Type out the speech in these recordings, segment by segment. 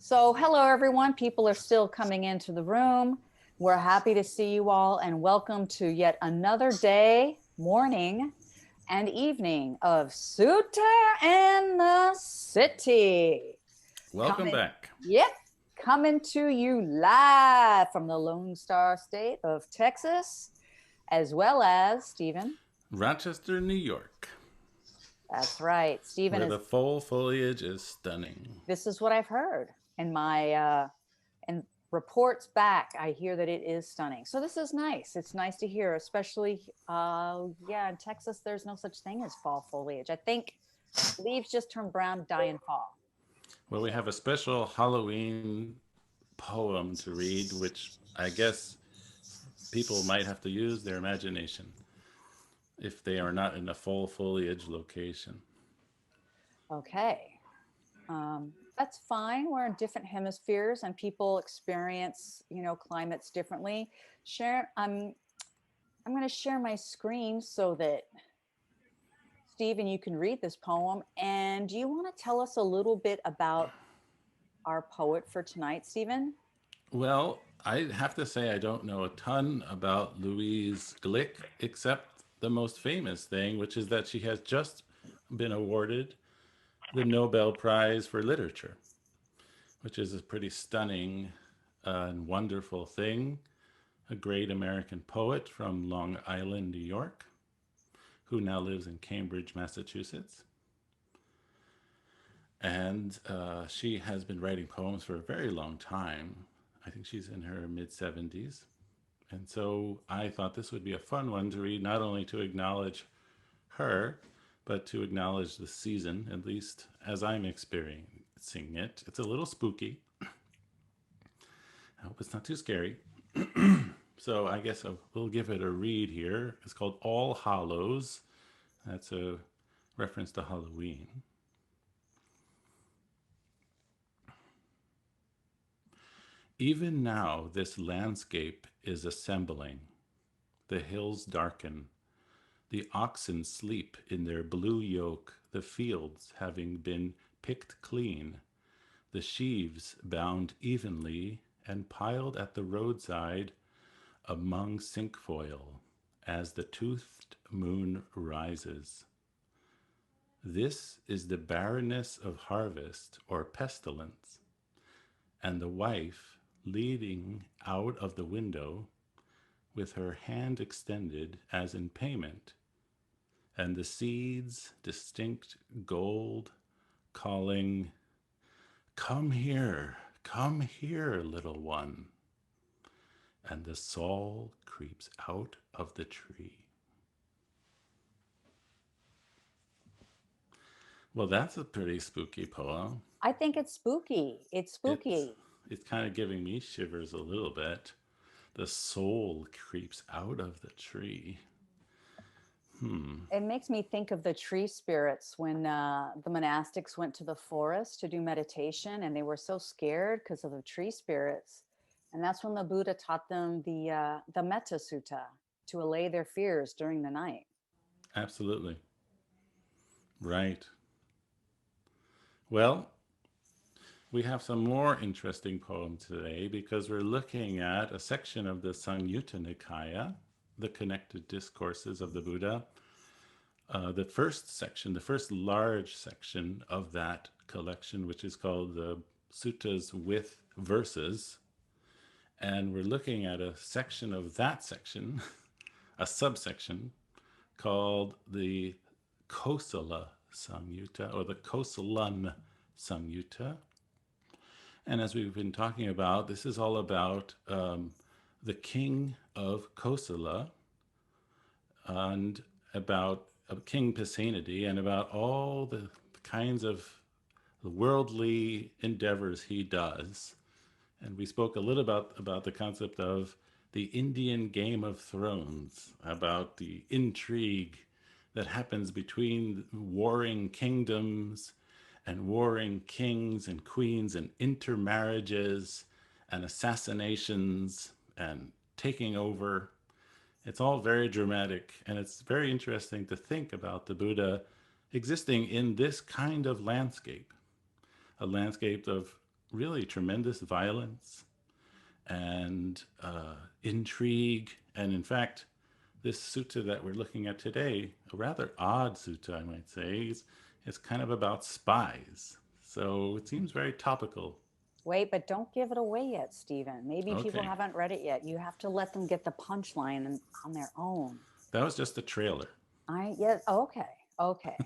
So, hello everyone. People are still coming into the room. We're happy to see you all and welcome to yet another day, morning, and evening of Sutta and the City. Welcome Coming, back. yep, coming to you live from the Lone Star State of Texas, as well as Stephen. Rochester, New York, That's right. Stephen where is, the fall foliage is stunning. this is what I've heard in my and reports back. I hear that it is stunning, so this is nice. It's nice to hear, especially yeah, in Texas there's no such thing as fall foliage. I think leaves just turn brown, die in fall. Well, we So have a special Halloween poem to read, which I guess people might have to use their imagination if they are not in a fall foliage location. okay, that's fine. We're in different hemispheres and people experience, climates differently. Share I'm going to share my screen so that Stephen, you can read this poem. And do you want to tell us a little bit about our poet for tonight, Stephen? Well, I have to say I don't know a ton about Louise Glick, except the most famous thing, which is that she has just been awarded the Nobel Prize for Literature, which is a pretty stunning and wonderful thing. A great American poet from Long Island, New York, who now lives in Cambridge, Massachusetts. And she has been writing poems for a very long time. I think she's in her mid 70s. And so I thought this would be a fun one to read, not only to acknowledge her, but to acknowledge the season, at least as I'm experiencing it. It's a little spooky. I hope it's not too scary. So I guess we'll give it a read here. It's called All Hallows. That's a reference to Halloween. Even now, this landscape is assembling. The hills darken. The oxen sleep in their blue yoke, the fields having been picked clean, the sheaves bound evenly and piled at the roadside among cinquefoil as the toothed moon rises. This is the barrenness of harvest or pestilence, and the wife, leaning out of the window with her hand extended as in payment, and the seeds distinct gold, calling, come here, little one. And the soul creeps out of the tree. Well, that's a pretty spooky poem. I think it's spooky. It's It's spooky. it's kind of giving me shivers a little bit. The soul creeps out of the tree. Hmm. It makes me think of the tree spirits when the monastics went to the forest to do meditation and they were so scared because of the tree spirits. And that's when the Buddha taught them the Metta Sutta to allay their fears during the night. Absolutely. Right. Well, we have some more interesting poems today because we're looking at a section of the Samyutta Nikaya, the connected discourses of the Buddha. The first section, the first large section of that collection, which is called the Suttas with Verses. And we're looking at a section of that section, a subsection called the Kosala Samyutta or the Kosalan Samyutta. And as we've been talking about, this is all about the king of Kosala and about King Pasenadi and about all the kinds of worldly endeavors he does. And we spoke a little about the concept of the Indian Game of Thrones, about the intrigue that happens between warring kingdoms and warring kings and queens and intermarriages and assassinations and taking over. It's all very dramatic, and it's very interesting to think about the Buddha existing in this kind of landscape, a landscape of really tremendous violence and intrigue. And in fact, this sutta that we're looking at today, a rather odd sutta, I might say, is kind of about spies. So it seems very topical. Wait, but don't give it away yet, Stephen. Maybe people Okay, haven't read it yet. You have to let them get the punchline on their own. that was just a trailer. Yes. Okay. Okay.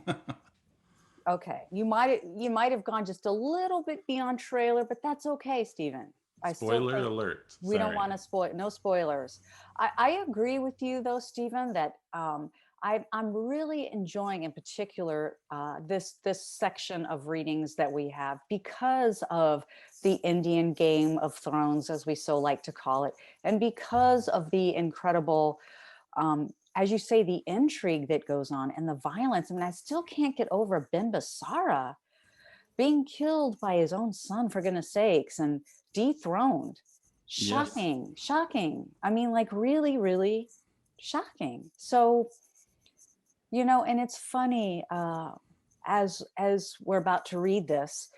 Okay. You might have gone just a little bit beyond trailer, but that's okay, Stephen. I still Spoiler think alert. we don't Sorry. want to spoil. No spoilers. I agree with you though, Stephen, that I'm really enjoying in particular this section of readings that we have because of the Indian Game of Thrones, as we so like to call it, and because of the incredible, as you say, the intrigue that goes on and the violence. I mean, I still can't get over Bimbisara being killed by his own son, for goodness sakes, and dethroned. Yes. Shocking, shocking. I mean, like really, really shocking. So, and it's funny, as we're about to read this,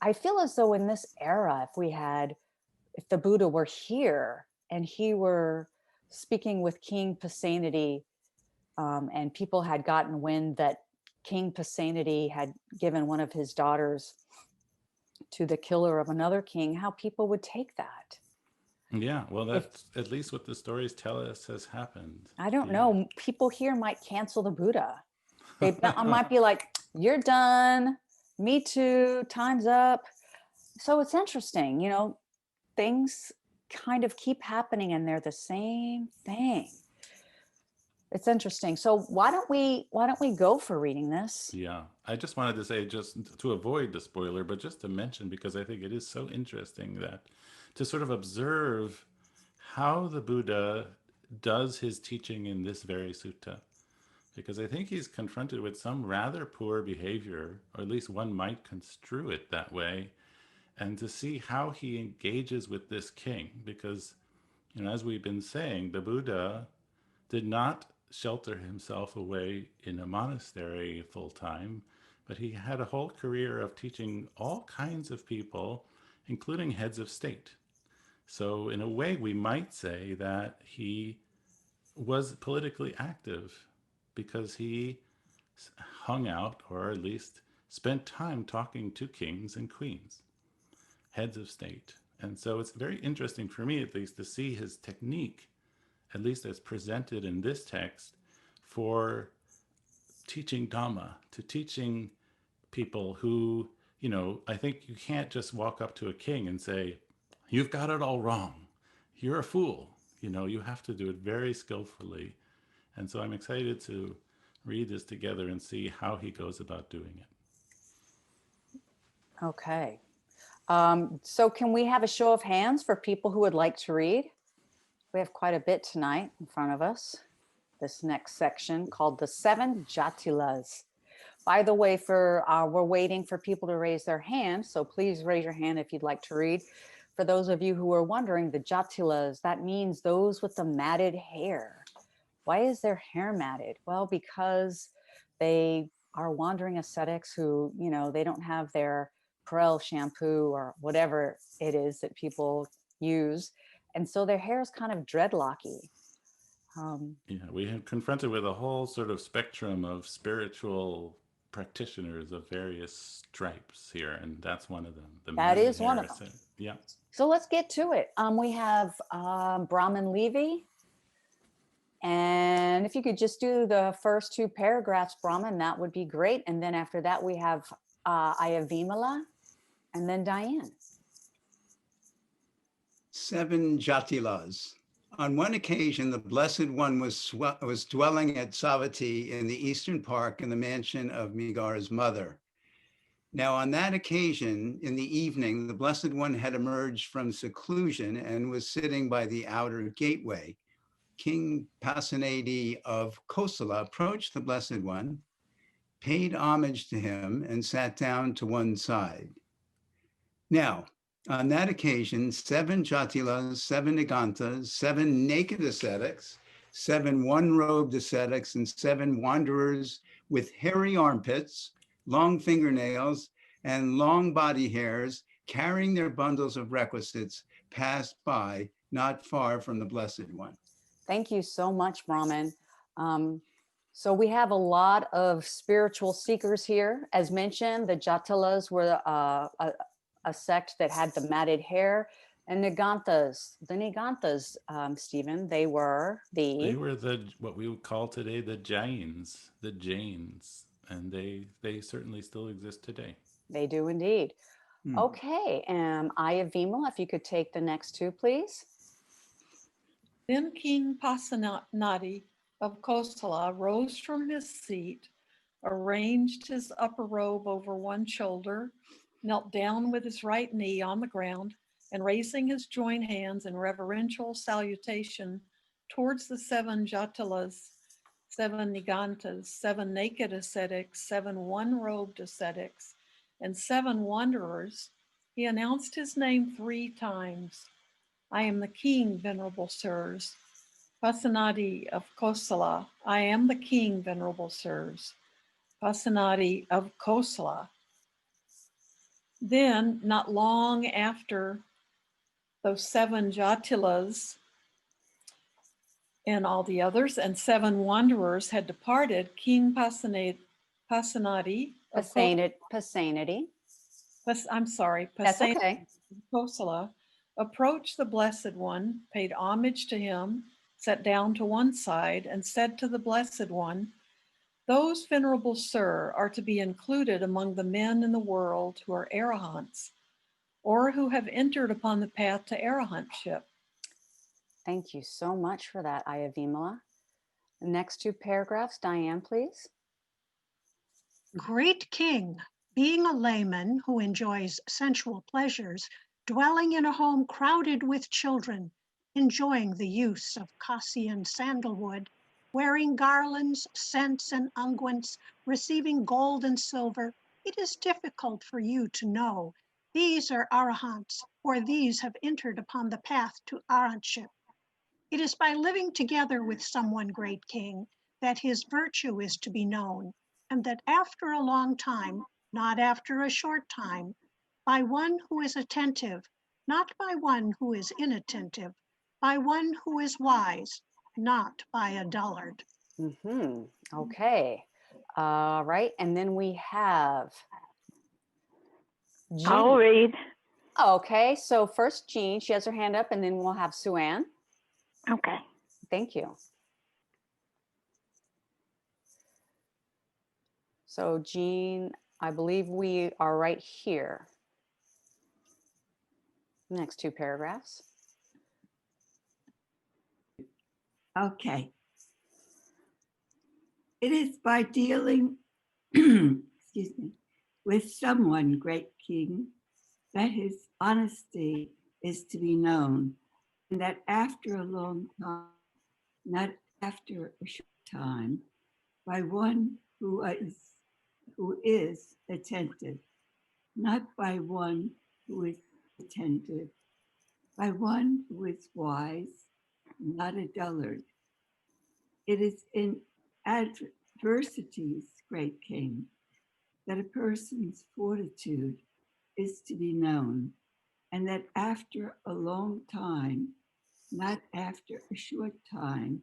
I feel as though in this era, if the Buddha were here and he were speaking with King Pasenadi, and people had gotten wind that King Pasenadi had given one of his daughters to the killer of another king, how people would take that. Yeah, well, If that's at least what the stories tell us has happened. I don't Yeah. know, people here might cancel the Buddha. I might be like, "You're done. Me too. Time's up." So it's interesting, things kind of keep happening and they're the same thing. It's interesting. So why don't we go for reading this? Yeah, I just wanted to say, just to avoid the spoiler, but just to mention, because I think it is so interesting that to sort of observe how the Buddha does his teaching in this very sutta. Because I think he's confronted with some rather poor behavior, or at least one might construe it that way, and to see how he engages with this king. Because, as we've been saying, the Buddha did not shelter himself away in a monastery full time, but he had a whole career of teaching all kinds of people, including heads of state. So, in a way, we might say that he was politically active because he hung out, or at least spent time talking to kings and queens, heads of state. And so it's very interesting for me, at least, to see his technique, at least as presented in this text, for teaching Dhamma, to teaching people who, I think you can't just walk up to a king and say, "You've got it all wrong. You're a fool." You have to do it very skillfully. And so I'm excited to read this together and see how he goes about doing it. Okay. So can we have a show of hands for people who would like to read? We have quite a bit tonight in front of us. This next section called the 7 Jaṭilas. By the way, we're waiting for people to raise their hand, so please raise your hand if you'd like to read. For those of you who are wondering, the Jaṭilas, that means those with the matted hair. Why is their hair matted? Well, because they are wandering ascetics who, they don't have their Perel shampoo or whatever it is that people use. And so their hair is kind of dreadlocky. Yeah, we have confronted with a whole sort of spectrum of spiritual practitioners of various stripes here, and that's one of them. The That matted is one hair of them. ascent. Yeah. So let's get to it. We have Brahman Levi. And if you could just do the first 2 paragraphs, Brahman, that would be great. And then after that, we have Ayavimala and then Diane. 7 Jaṭilas. On one occasion, the Blessed One was dwelling at Savatthi in the Eastern Park in the mansion of Megara's mother. Now, on that occasion, in the evening, the Blessed One had emerged from seclusion and was sitting by the outer gateway. King Pasenadi of Kosala approached the Blessed One, paid homage to him, and sat down to one side. Now, on that occasion, 7 Jaṭilas, 7 Nigantas, 7 naked ascetics, 7 one-robed ascetics, and 7 wanderers with hairy armpits, long fingernails, and long body hairs carrying their bundles of requisites, passed by not far from the Blessed One. Thank you so much, Brahman. So we have a lot of spiritual seekers here. As mentioned, the Jaṭilas were a sect that had the matted hair, and the Niganthas, Stephen, they were They were what we would call today the Jains, and they certainly still exist today. They do indeed. Okay, Aya Vimala, if you could take the next two, please. Then King Pasenadi of Kosala rose from his seat, arranged his upper robe over one shoulder, knelt down with his right knee on the ground, and raising his joined hands in reverential salutation towards the 7 Jaṭilas, 7 Niganthas, 7 naked ascetics, 7 one-robed ascetics, and 7 wanderers, he announced his name 3 times. I am the king, venerable sirs. Pasenadi of Kosala, I am the king, venerable sirs. Pasenadi of Kosala. Then, not long after those 7 Jaṭilas and all the others and 7 wanderers had departed, King Pasenadi of Pasenadi. Pasenadi okay. of Kosala approached the Blessed One, paid homage to him, sat down to one side, and said to the Blessed One, "Those, venerable sir, are to be included among the men in the world who are arahants, or who have entered upon the path to arahantship." Thank you so much for that, Aya Vimala. The next 2 paragraphs, Diane, please. Great king, being a layman who enjoys sensual pleasures, dwelling in a home crowded with children, enjoying the use of Cassian sandalwood, wearing garlands, scents, and unguents, receiving gold and silver, it is difficult for you to know these are arahants, or these have entered upon the path to arahantship. It is by living together with someone, great king, that his virtue is to be known, and that after a long time, not after a short time, by one who is attentive, not by one who is inattentive, by one who is wise, not by a dullard. Okay. All right. And then we have Jean. I'll read. Okay. So first Jean, she has her hand up, and then we'll have Sue-Ann. Okay. Thank you. So Jean, I believe we are right here. Next 2 paragraphs. Okay. It is by dealing, excuse me, with someone, great king, that his honesty is to be known, and that after a long time, not after a short time, by one who is attentive, not by one who is attentive, by one who is wise, not a dullard. It is in adversities, great king, that a person's fortitude is to be known, and that after a long time, not after a short time,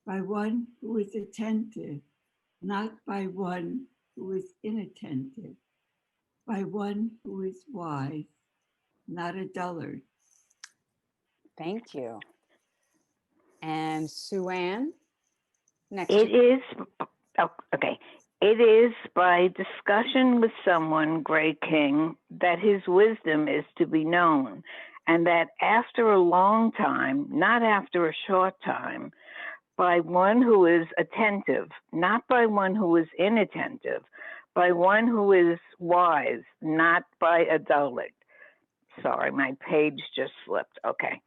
by one who is attentive, not by one who is inattentive, by one who is wise, not a dullard. Thank you. And Sue-Ann, next. It is, okay. It is by discussion with someone, great king, that his wisdom is to be known, and that after a long time, not after a short time, by one who is attentive, not by one who is inattentive, by one who is wise, not by a dullard. Sorry, my page just slipped. Okay.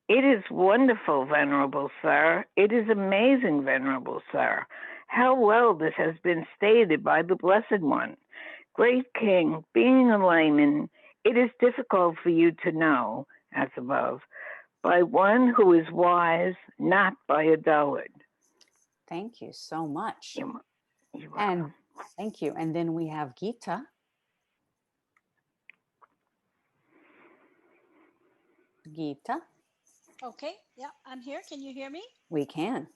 It is wonderful, venerable sir. It is amazing, venerable sir. How well this has been stated by the Blessed One. Great king, being a layman, it is difficult for you to know, as above, by one who is wise, not by a dullard. Thank you so much. You're And thank you. And then we have Gita. Gita. Okay, yeah, I'm here. Can you hear me? We can.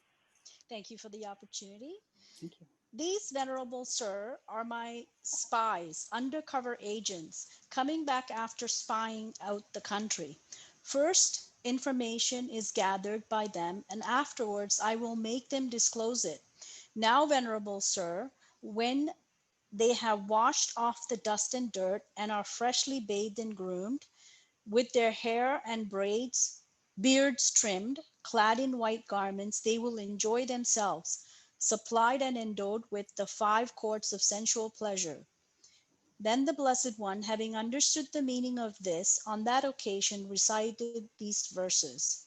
Thank you for the opportunity. Thank you. These venerable sir are my spies, undercover agents, coming back after spying out the country. First, information is gathered by them, and afterwards I will make them disclose it. Now, venerable sir, when they have washed off the dust and dirt and are freshly bathed and groomed, with their hair and beards trimmed, clad in white garments, they will enjoy themselves, supplied and endowed with the 5 courts of sensual pleasure. Then the Blessed One, having understood the meaning of this, on that occasion recited these verses.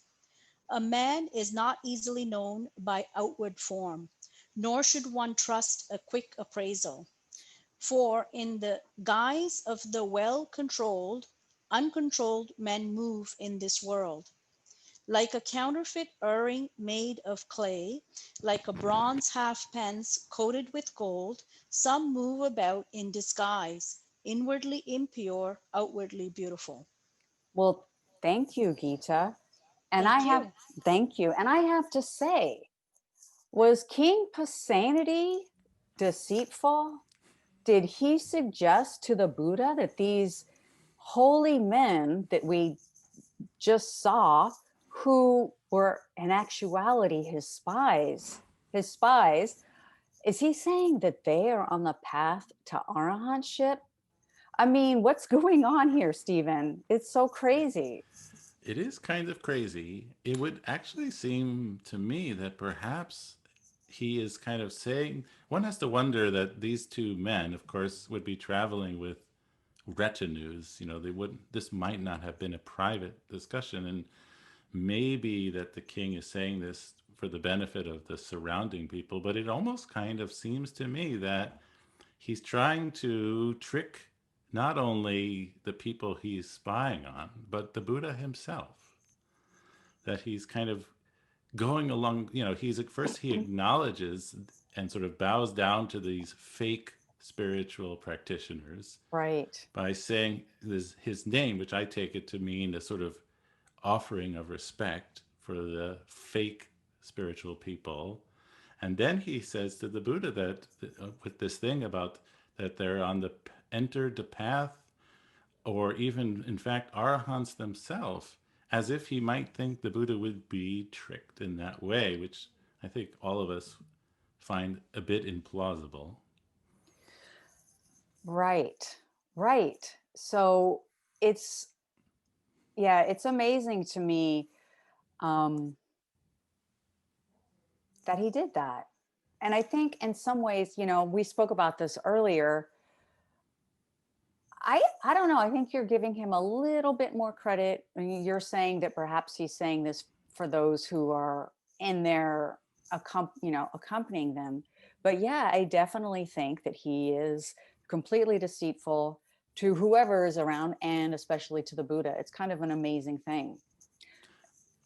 A man is not easily known by outward form, nor should one trust a quick appraisal. For in the guise of the well-controlled, uncontrolled men move in this world. Like a counterfeit earring made of clay, like a bronze half-pence coated with gold, some move about in disguise, inwardly impure, outwardly beautiful. Well, thank you, Gita. And I Thank have, you. thank you. And I have to say, was King Pasenadi deceitful? Did he suggest to the Buddha that these holy men that we just saw, who were in actuality his spies, is he saying that they are on the path to arahantship? I mean, what's going on here, Stephen? It's so crazy. It is kind of crazy. It would actually seem to me that perhaps he is kind of saying, one has to wonder that these two men, of course, would be traveling with retinues. They wouldn't, this might not have been a private discussion. And maybe that the king is saying this for the benefit of the surrounding people, but it almost kind of seems to me that he's trying to trick not only the people he's spying on, but the Buddha himself. That he's kind of going along, he's at first he acknowledges and sort of bows down to these fake spiritual practitioners Right. by saying his name, which I take it to mean a sort of offering of respect for the fake spiritual people. And then he says to the Buddha that with this thing about that they're on the entered the path, or even in fact arahants themselves, as if he might think the Buddha would be tricked in that way, which I think all of us find a bit implausible. Right. Right. So it's, yeah, it's amazing to me um, that he did that. And I think in some ways, we spoke about this earlier. I don't know. I think you're giving him a little bit more credit. I mean, you're saying that perhaps he's saying this for those who are in there, accompanying them. But yeah, I definitely think that he is completely deceitful to whoever is around, and especially to the Buddha. It's kind of an amazing thing.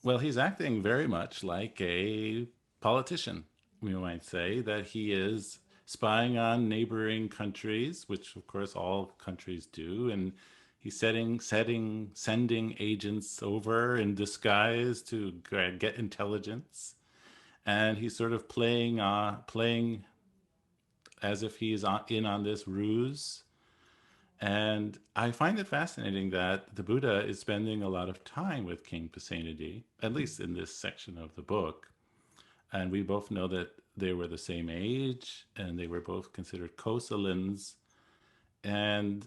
Well, he's acting very much like a politician. We might say that he is spying on neighboring countries, which of course all countries do, and he's sending agents over in disguise to get intelligence, and he's sort of playing as if he's in on this ruse. And I find it fascinating that the Buddha is spending a lot of time with King Pasenadi, at least in this section of the book. And we both know that they were the same age and they were both considered Kosalans. And,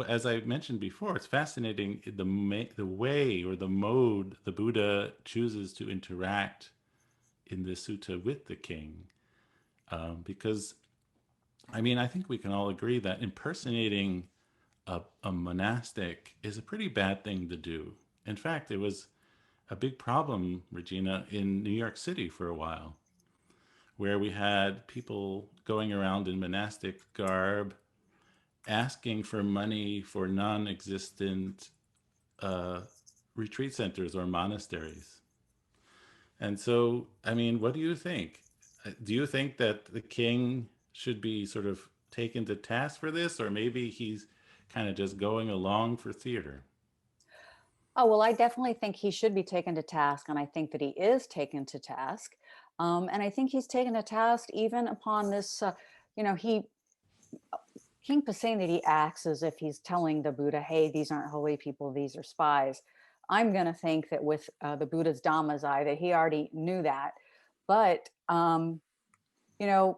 as I mentioned before, it's fascinating the way or the mode the Buddha chooses to interact in this sutta with the king. Because I think we can all agree that impersonating a monastic is a pretty bad thing to do. In fact, it was a big problem, Regina, in New York City for a while, where we had people going around in monastic garb asking for money for non existent uh, retreat centers or monasteries. And so, what do you think? Do you think that the king should be sort of taken to task for this, or maybe he's kind of just going along for theater? Oh, well, I definitely think he should be taken to task, and I think that he is taken to task. And I think he's taken to task even upon this, you know, King Pasenadi acts as if he's telling the Buddha, hey, these aren't holy people, these are spies. I'm going to think that with the Buddha's Dhamma's eye, that he already knew that. But, you know,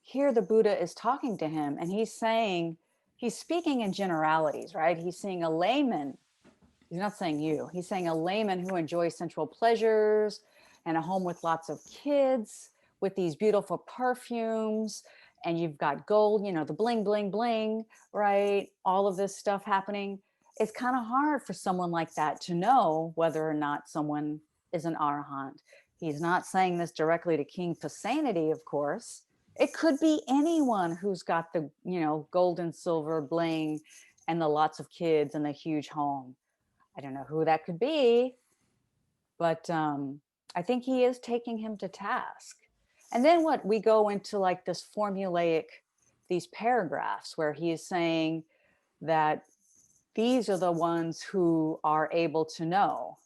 here the Buddha is talking to him and he's saying, he's speaking in generalities, right? He's saying a layman. He's not saying you. He's saying a layman who enjoys sensual pleasures and a home with lots of kids with these beautiful perfumes, and you've got gold, you know, the bling, bling, bling, right? All of this stuff happening. It's kind of hard for someone like that to know whether or not someone is an arahant. He's not saying this directly to King Pasenadi, of course. It could be anyone who's got the, you know, gold and silver bling and the lots of kids and the huge home. I don't know who that could be, but I think he is taking him to task. And then what we go into like this formulaic, these paragraphs where he is saying that these are the ones who are able to know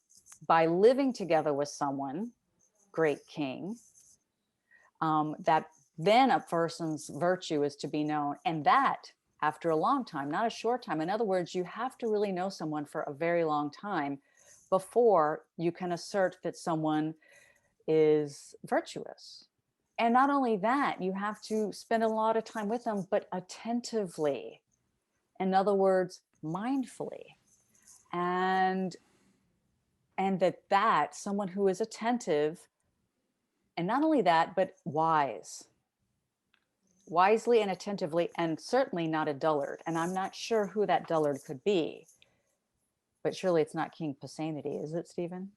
by living together with someone, great king, that then a person's virtue is to be known. And that after a long time, not a short time. In other words, you have to really know someone for a very long time before you can assert that someone is virtuous. And not only that, you have to spend a lot of time with them, but attentively. In other words, mindfully. And that someone who is attentive, and not only that, but wisely and attentively, and certainly not a dullard. And I'm not sure who that dullard could be, but surely it's not King Pasenadi, is it, Stephen?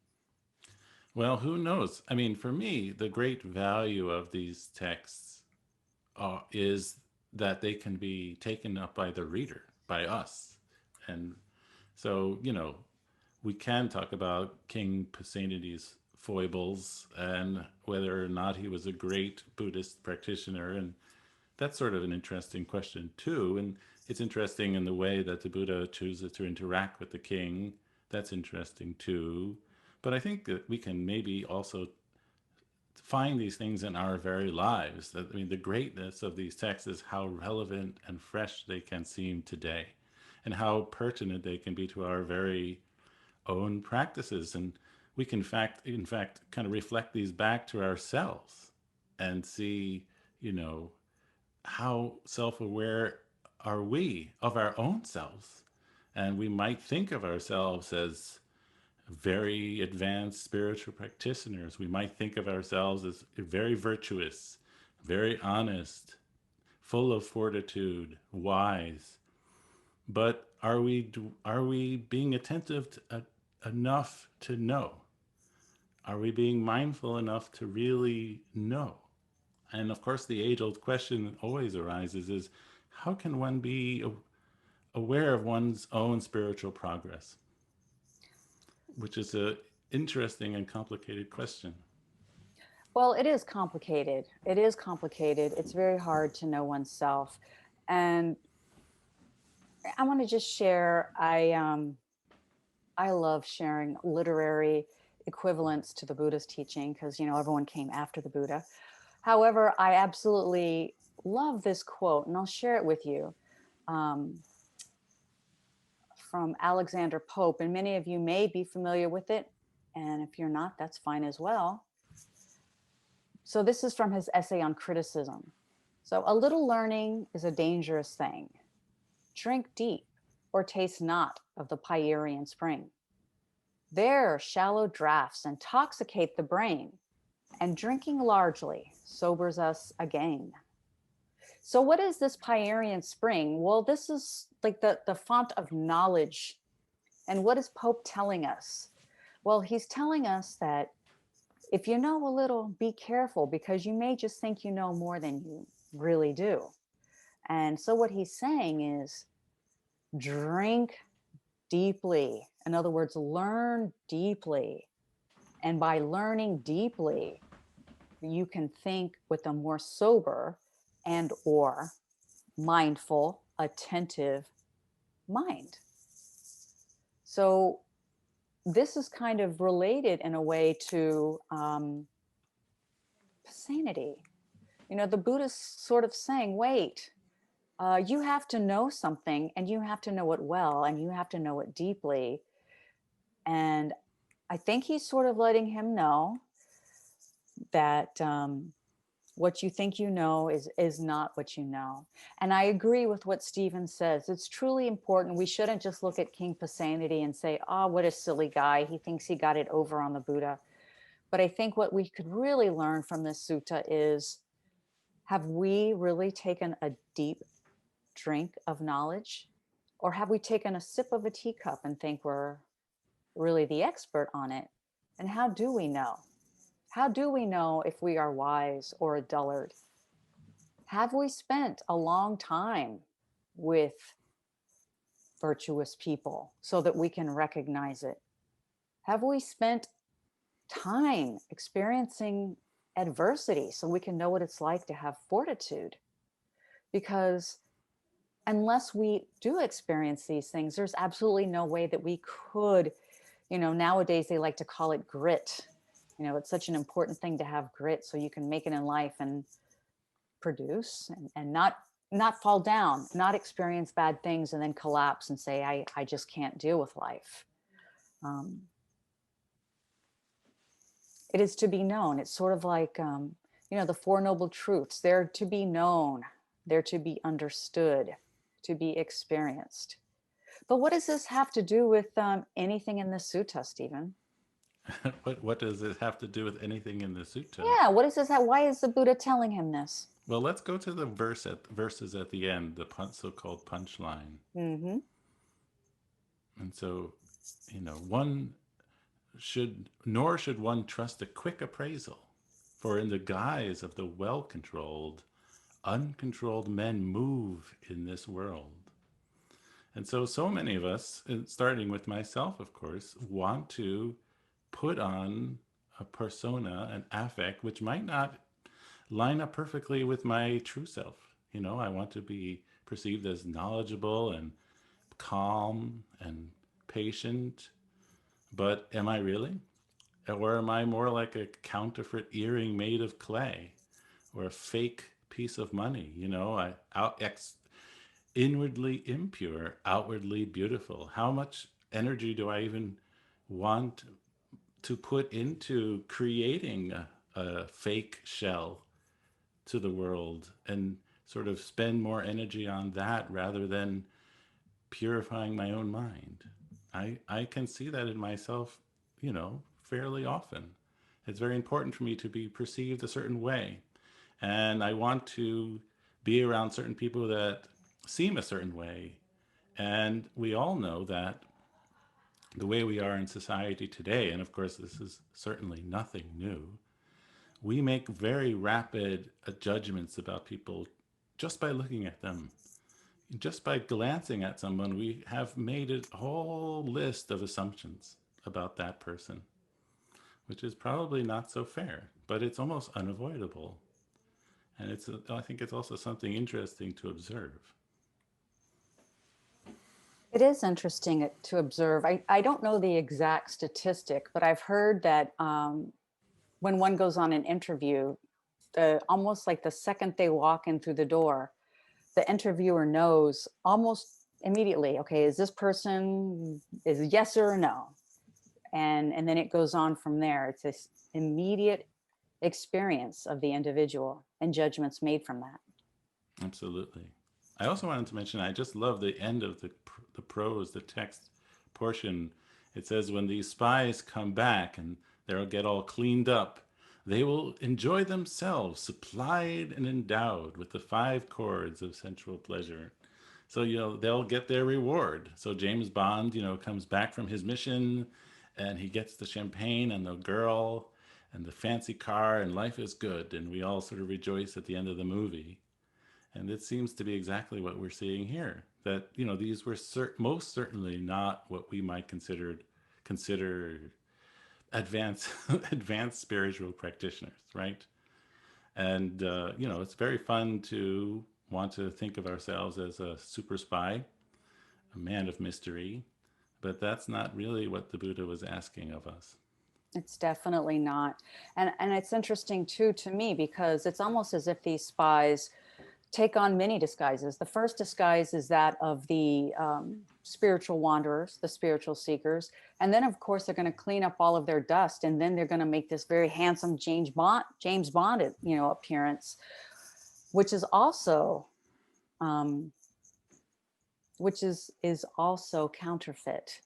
Well, who knows? I mean, for me, the great value of these texts is that they can be taken up by the reader, by us. And so, you know, we can talk about King Pasenadi's foibles and whether or not he was a great Buddhist practitioner. And that's sort of an interesting question, too. And it's interesting in the way that the Buddha chooses to interact with the king. That's interesting, too. But I think that we can maybe also find these things in our very lives. That, I mean, the greatness of these texts is how relevant and fresh they can seem today, and how pertinent they can be to our very own practices. And we can, in fact, kind of reflect these back to ourselves and see, you know, how self-aware are we of our own selves. And we might think of ourselves as very advanced spiritual practitioners. We might think of ourselves as very virtuous, very honest, full of fortitude, wise. But are we being attentive enough to know? Are we being mindful enough to really know? And of course, the age-old question always arises is, how can one be aware of one's own spiritual progress? Which is an interesting and complicated question. Well, it is complicated. It is complicated. It's very hard to know oneself. And I want to just share, I love sharing literary equivalents to the Buddha's teaching because, you know, everyone came after the Buddha. However, I absolutely love this quote, and I'll share it with you, from Alexander Pope. And many of you may be familiar with it. And if you're not, that's fine as well. So this is from his essay on criticism. So a little learning is a dangerous thing. Drink deep or taste not of the Pierian spring. There shallow draughts intoxicate the brain, and drinking largely sobers us again. So what is this Pierian spring? Well, this is like the font of knowledge. And what is Pope telling us? Well, he's telling us that if you know a little, be careful, because you may just think you know more than you really do. And so what he's saying is drink deeply. In other words, learn deeply. And by learning deeply, you can think with a more sober and or mindful, attentive mind. So this is kind of related in a way to Pasenadi. The Buddha's sort of saying, wait, you have to know something, and you have to know it well, and you have to know it deeply. And I think he's sort of letting him know that what you think you know is not what you know. And I agree with what Stephen says. It's truly important. We shouldn't just look at King Pasenadi and say, oh, what a silly guy. He thinks he got it over on the Buddha. But I think what we could really learn from this sutta is, have we really taken a deep drink of knowledge? Or have we taken a sip of a teacup and think we're really the expert on it? And how do we know? How do we know if we are wise or a dullard? Have we spent a long time with virtuous people so that we can recognize it? Have we spent time experiencing adversity so we can know what it's like to have fortitude? Because unless we do experience these things, there's absolutely no way that we could, nowadays they like to call it grit. It's such an important thing to have grit so you can make it in life and produce and not fall down, not experience bad things and then collapse and say, I just can't deal with life. It is to be known. It's sort of like, the Four Noble Truths. They're to be known. They're to be understood, to be experienced. But what does this have to do with anything in the sutta, Stephen? What does it have to do with anything in the sutta? Yeah, what is this? Why is the Buddha telling him this? Well, let's go to the verses at the end, the so-called punchline. Mm-hmm. And so, nor should one trust a quick appraisal, for in the guise of the well-controlled, uncontrolled men move in this world. And so many of us, starting with myself, of course, want to put on a persona, an affect, which might not line up perfectly with my true self. I want to be perceived as knowledgeable and calm and patient, but am I really? Or am I more like a counterfeit earring made of clay or a fake piece of money? Inwardly impure, outwardly beautiful. How much energy do I even want to put into creating a fake shell to the world and sort of spend more energy on that rather than purifying my own mind? I can see that in myself, fairly often. It's very important for me to be perceived a certain way. And I want to be around certain people that seem a certain way. And we all know that the way we are in society today, and of course this is certainly nothing new, we make very rapid judgments about people just by looking at them. Just by glancing at someone, we have made a whole list of assumptions about that person, which is probably not so fair, but it's almost unavoidable. And I think it's also something interesting to observe. It is interesting to observe. I don't know the exact statistic, but I've heard that when one goes on an interview, almost like the second they walk in through the door, the interviewer knows almost immediately, okay, is this person is yes or no? And then it goes on from there. It's this immediate experience of the individual and judgments made from that. Absolutely. I also wanted to mention, I just love the end of the prose, the text portion. It says, when these spies come back and they'll get all cleaned up, they will enjoy themselves, supplied and endowed with the 5 chords of sensual pleasure. So, they'll get their reward. So James Bond, comes back from his mission and he gets the champagne and the girl and the fancy car and life is good. And we all sort of rejoice at the end of the movie. And it seems to be exactly what we're seeing here. That, these were most certainly not what we might consider advanced advanced spiritual practitioners, right? And it's very fun to want to think of ourselves as a super spy, a man of mystery, but that's not really what the Buddha was asking of us. It's definitely not. And it's interesting too to me, because it's almost as if these spies take on many disguises. The first disguise is that of the spiritual wanderers, the spiritual seekers. And then of course they're going to clean up all of their dust, and then they're going to make this very handsome James Bond, appearance, which is also is also counterfeit.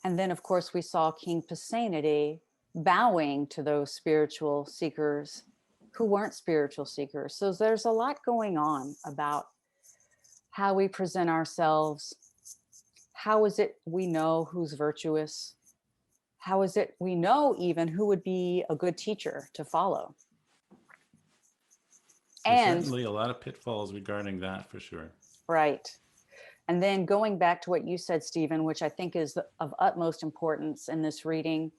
And then of course we saw King Pasenadi bowing to those spiritual seekers who weren't spiritual seekers. So there's a lot going on about how we present ourselves. How is it we know who's virtuous? How is it we know even who would be a good teacher to follow? There's And certainly a lot of pitfalls regarding that, for sure. right. And then going back to what you said, Stephen, which I think is of utmost importance in this reading,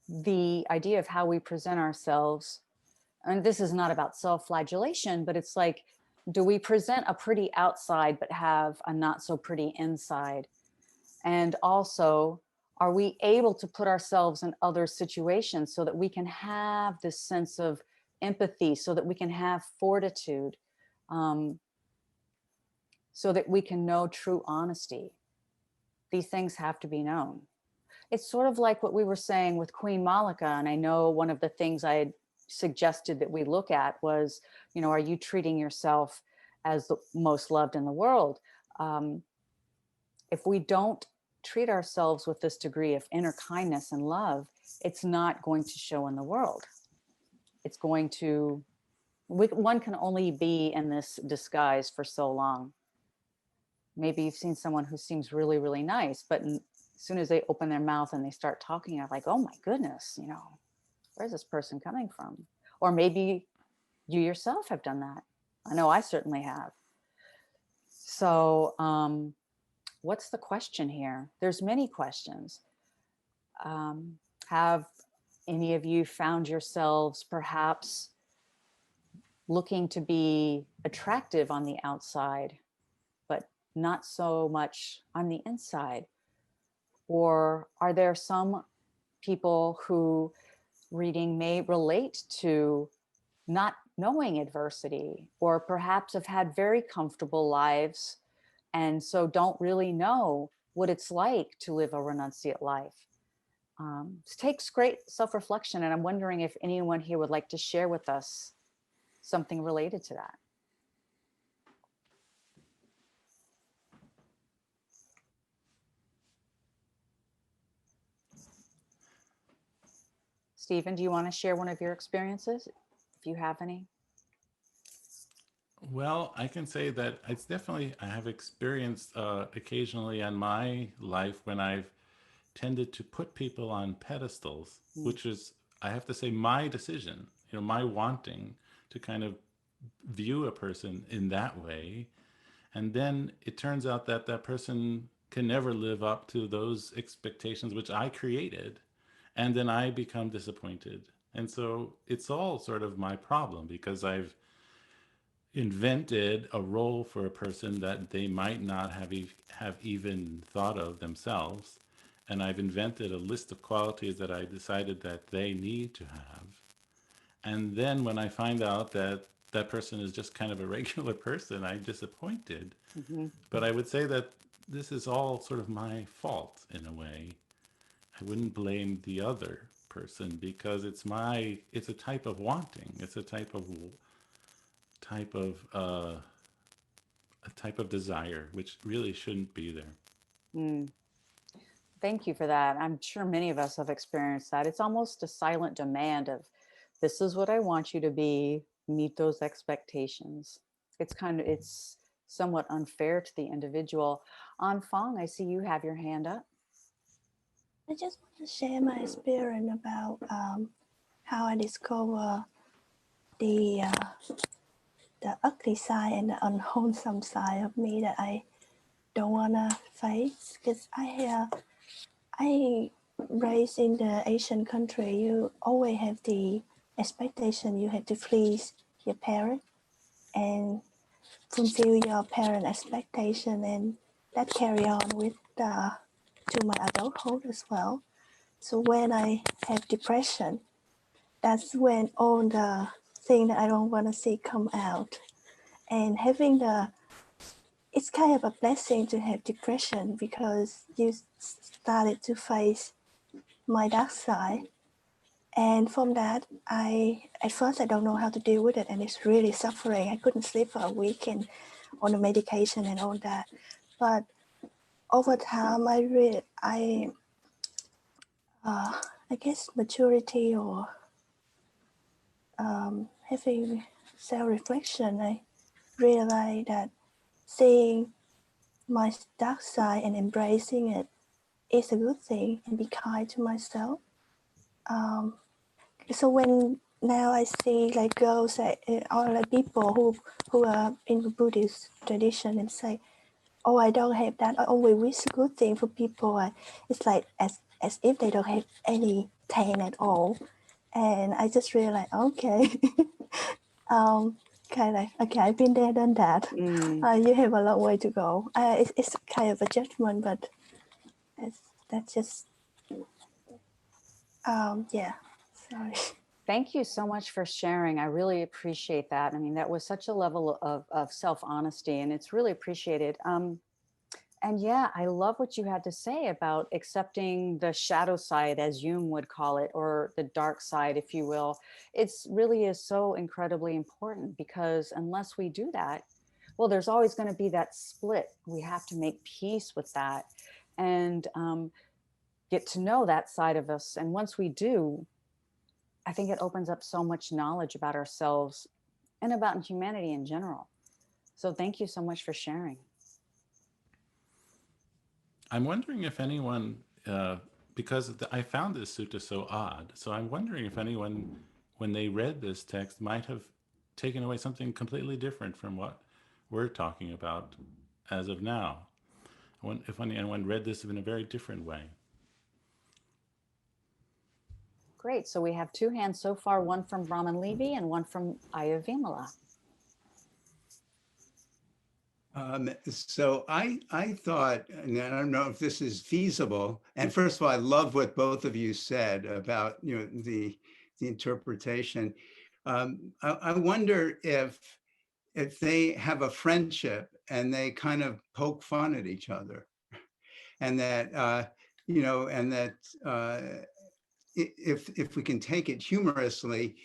the idea of how we present ourselves. And this is not about self-flagellation, but it's like, do we present a pretty outside but have a not so pretty inside? And also, are we able to put ourselves in other situations so that we can have this sense of empathy, so that we can have fortitude, so that we can know true honesty? These things have to be known. It's sort of like what we were saying with Queen Malika. And I know one of the things I had suggested that we look at was, are you treating yourself as the most loved in the world? If we don't treat ourselves with this degree of inner kindness and love, it's not going to show in the world. It's going to, one can only be in this disguise for so long. Maybe you've seen someone who seems really, really nice, but as soon as they open their mouth and they start talking, you're like, oh my goodness, where's this person coming from? Or maybe you yourself have done that. I know I certainly have. So what's the question here? There's many questions. Have any of you found yourselves perhaps looking to be attractive on the outside, but not so much on the inside? Or are there some people who reading may relate to not knowing adversity, or perhaps have had very comfortable lives and so don't really know what it's like to live a renunciate life? It takes great self-reflection, and I'm wondering if anyone here would like to share with us something related to that. Stephen, do you want to share one of your experiences, if you have any? Well, I can say that it's definitely, I have experienced occasionally in my life when I've tended to put people on pedestals, which is, I have to say, my decision, my wanting to kind of view a person in that way. And then it turns out that that person can never live up to those expectations which I created. And then I become disappointed. And so it's all sort of my problem, because I've invented a role for a person that they might not have even thought of themselves. And I've invented a list of qualities that I decided that they need to have. And then when I find out that that person is just kind of a regular person, I'm disappointed. Mm-hmm. But I would say that this is all sort of my fault in a way. I wouldn't blame the other person, because it's a type of wanting. It's a type of desire, which really shouldn't be there. Thank you for that. I'm sure many of us have experienced that. It's almost a silent demand of, this is what I want you to be, meet those expectations. It's somewhat unfair to the individual. An Fong, I see you have your hand up. I just want to share my experience about how I discover the ugly side and the unwholesome side of me that I don't want to face. Because I raised in the Asian country, you always have the expectation you have to please your parent and fulfill your parent expectation, and that carry on with to my adulthood as well. So when I have depression, that's when all the things that I don't want to see come out. And it's kind of a blessing to have depression because you started to face my dark side. And from that, at first I don't know how to deal with it, and it's really suffering. I couldn't sleep for a week and on the medication and all that. But over time, I guess maturity or having self-reflection, I realized that seeing my dark side and embracing it is a good thing, and be kind to myself. So when now I see like girls or like people who are in the Buddhist tradition and say, "Oh, I don't have that. I only wish good thing for people." It's like as if they don't have any pain at all. And I just realized, okay, kind of okay. I've been there, done that. You have a long way to go. It's kind of a judgment, but that's just yeah. Sorry. Thank you so much for sharing. I really appreciate that. I mean, that was such a level of self-honesty, and it's really appreciated. And yeah, I love what you had to say about accepting the shadow side, as Jung would call it, or the dark side, if you will. It's really is so incredibly important, because unless we do that, well, there's always going to be that split. We have to make peace with that and get to know that side of us. And once we do, I think it opens up so much knowledge about ourselves and about humanity in general. So thank you so much for sharing. I'm wondering if anyone, because I found this sutta so odd, so I'm wondering if anyone, when they read this text, might have taken away something completely different from what we're talking about as of now. If anyone read this in a very different way. Great. So we have two hands so far, one from Brahman Levi and one from Ayavimala. So I thought, and I don't know if this is feasible. And first of all, I love what both of you said about the interpretation. I wonder if they have a friendship and they kind of poke fun at each other, and that and that if we can take it humorously,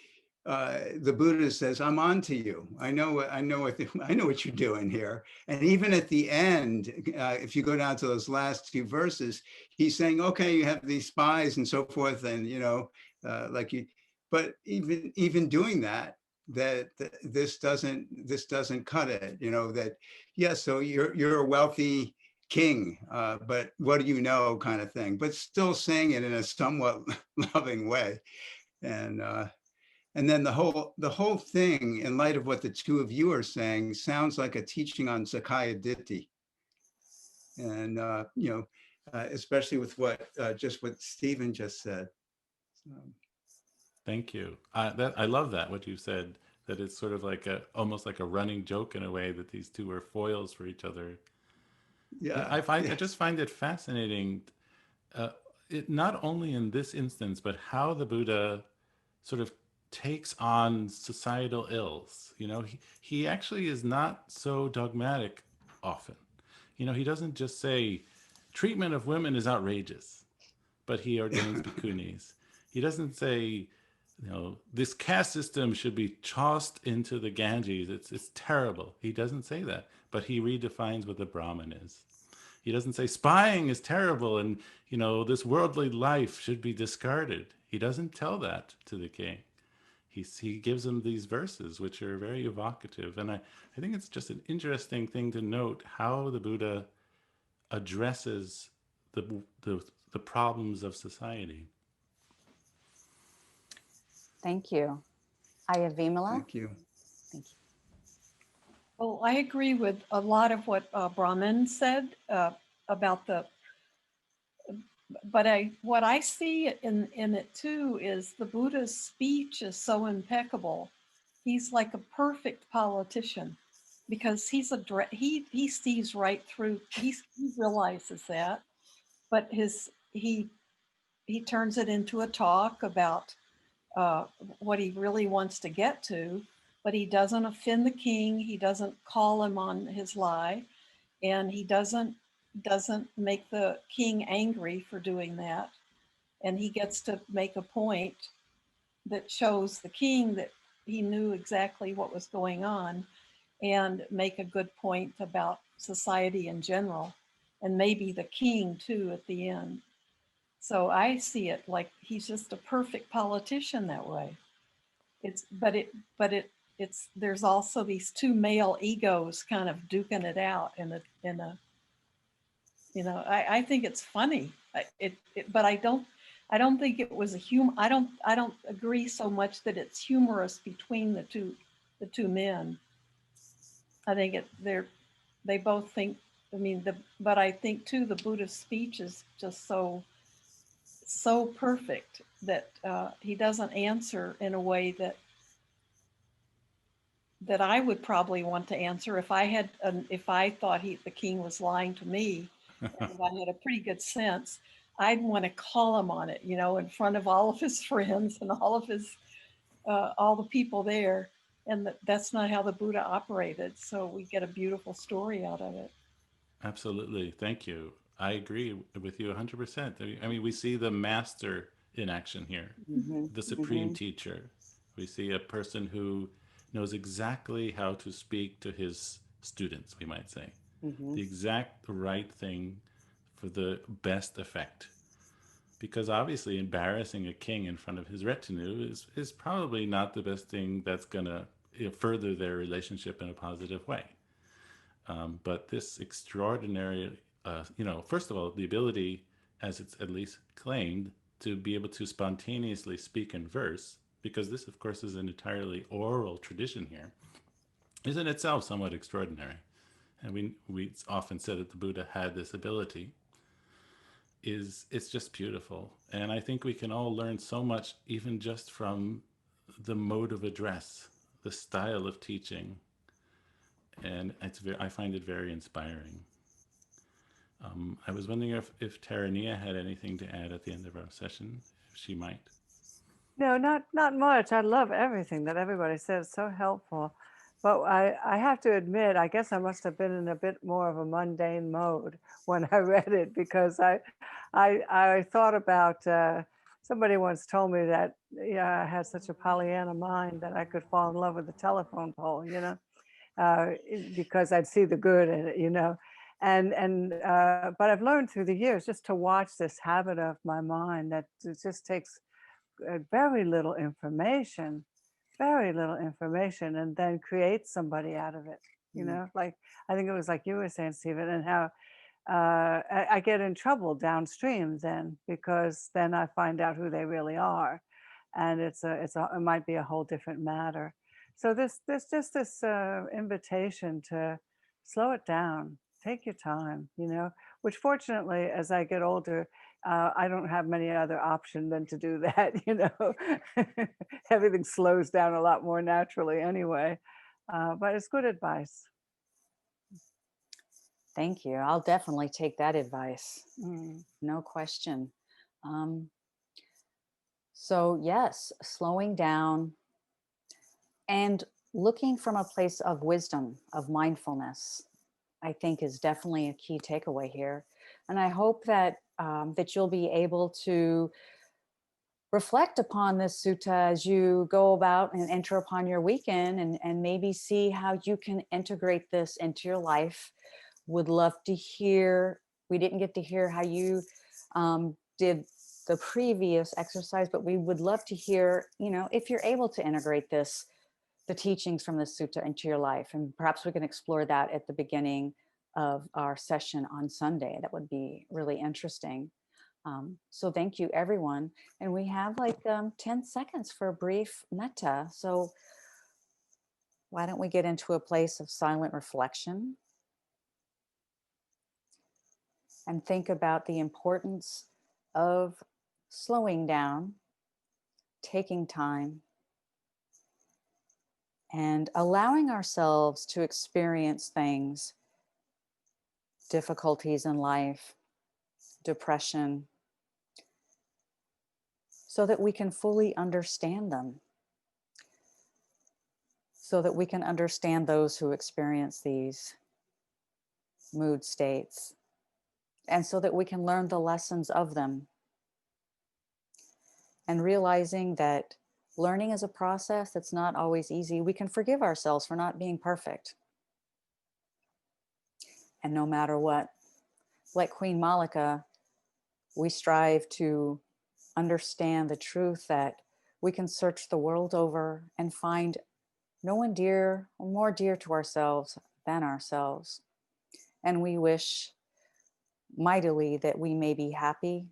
the Buddha says, "I'm on to you. I know what you're doing here." And even at the end, if you go down to those last two verses, he's saying, "Okay, you have these spies and so forth, and like you." But even doing that, this doesn't cut it. That yes, so you're a wealthy king, but what do you know, kind of thing. But still saying it in a somewhat loving way, and then the whole thing, in light of what the two of you are saying, sounds like a teaching on Sakaya Ditti, and especially with what Stephen just said. Thank you. I love that what you said. That it's sort of like almost like a running joke in a way that these two are foils for each other. Yeah, I just find it fascinating. It not only in this instance, but how the Buddha sort of takes on societal ills. He actually is not so dogmatic often. He doesn't just say treatment of women is outrageous, but he ordains bhikkhunis. He doesn't say, this caste system should be tossed into the Ganges. It's terrible. He doesn't say that, but he redefines what the Brahman is. He doesn't say spying is terrible and, this worldly life should be discarded. He doesn't tell that to the king. He gives him these verses, which are very evocative. And I think it's just an interesting thing to note how the Buddha addresses the problems of society. Thank you. Ayavimala? Thank you. Thank you. Well, I agree with a lot of what Brahman said about but what I see in it too is the Buddha's speech is so impeccable. He's like a perfect politician. because he sees right through, he realizes that, but he turns it into a talk about what he really wants to get to, but he doesn't offend the king. He doesn't call him on his lie, and he doesn't make the king angry for doing that. And he gets to make a point that shows the king that he knew exactly what was going on, and make a good point about society in general, and maybe the king too at the end. So I see it like he's just a perfect politician that way. It's there's also these two male egos kind of duking it out in a I think it's funny. But I don't think it was I don't agree so much that it's humorous between the two men. I think they both think, I mean, but I think too the Buddha's speech is just so perfect that he doesn't answer in a way that I would probably want to answer if I thought the king was lying to me, and if I had a pretty good sense. I'd want to call him on it, in front of all of his friends and all of his all the people there. And that's not how the Buddha operated. So we get a beautiful story out of it. Absolutely. Thank you. I agree with you 100%. I mean, we see the master in action here, the supreme teacher. We see a person who knows exactly how to speak to his students, we might say. The exact right thing for the best effect. Because obviously embarrassing a king in front of his retinue is probably not the best thing that's going to further their relationship in a positive way. But this extraordinary, first of all, the ability, as it's at least claimed, to be able to spontaneously speak in verse, because this, of course, is an entirely oral tradition here, is in itself somewhat extraordinary. And we often said that the Buddha had this ability. It's just beautiful. And I think we can all learn so much, even just from the mode of address, the style of teaching. And I find it very inspiring. I was wondering if Tarania had anything to add at the end of our session, if she might. No, not much. I love everything that everybody says. So helpful. But I have to admit, I guess I must have been in a bit more of a mundane mode when I read it, because I thought about somebody once told me that I had such a Pollyanna mind that I could fall in love with the telephone pole, because I'd see the good in it, but I've learned through the years just to watch this habit of my mind that it just takes very little information, and then create somebody out of it, like I think it was like you were saying, Stephen, and how I get in trouble downstream then, because then I find out who they really are, and it might be a whole different matter. So this invitation to slow it down, take your time, which fortunately, as I get older, I don't have many other option than to do that, Everything slows down a lot more naturally anyway, but it's good advice. Thank you. I'll definitely take that advice. No question. So yes, slowing down and looking from a place of wisdom, of mindfulness, I think is definitely a key takeaway here. And I hope that that you'll be able to reflect upon this sutta as you go about and enter upon your weekend, and maybe see how you can integrate this into your life. Would love to hear, we didn't get to hear how you did the previous exercise, but we would love to hear, if you're able to integrate the teachings from the sutta into your life. And perhaps we can explore that at the beginning of our session on Sunday. That would be really interesting. So thank you, everyone. And we have like 10 seconds for a brief metta. So why don't we get into a place of silent reflection and think about the importance of slowing down, taking time, and allowing ourselves to experience things, difficulties in life, depression, so that we can fully understand them, so that we can understand those who experience these mood states, and so that we can learn the lessons of them. And realizing that learning is a process that's not always easy. We can forgive ourselves for not being perfect. And no matter what, like Queen Malika, we strive to understand the truth that we can search the world over and find no one dear or more dear to ourselves than ourselves. And we wish mightily that we may be happy,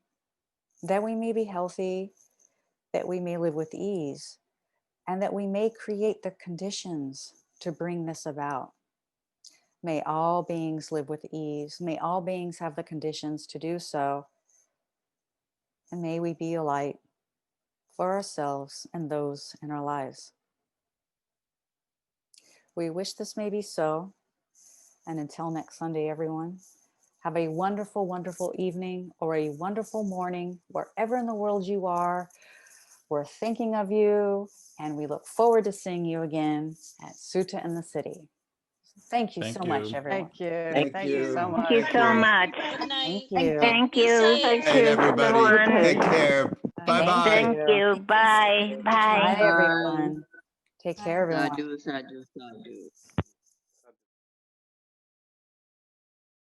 that we may be healthy, that we may live with ease, and that we may create the conditions to bring this about. May all beings live with ease. May all beings have the conditions to do so. And may we be a light for ourselves and those in our lives. We wish this may be so. And until next Sunday, everyone, have a wonderful, wonderful evening or a wonderful morning, wherever in the world you are. We're thinking of you, and we look forward to seeing you again at Sutta in the City. Thank you Thank so you. much, everyone. Thank you. Thank Thank you so you. much. Thank you so much. Good night. Thank you. Thank Be you. safe. Thank Night, you, everybody. everyone. Take care. Bye-bye. Thank you. Bye. Bye. Bye, Bye. everyone. Take care, everyone. Sadhu, sadhu, sadhu.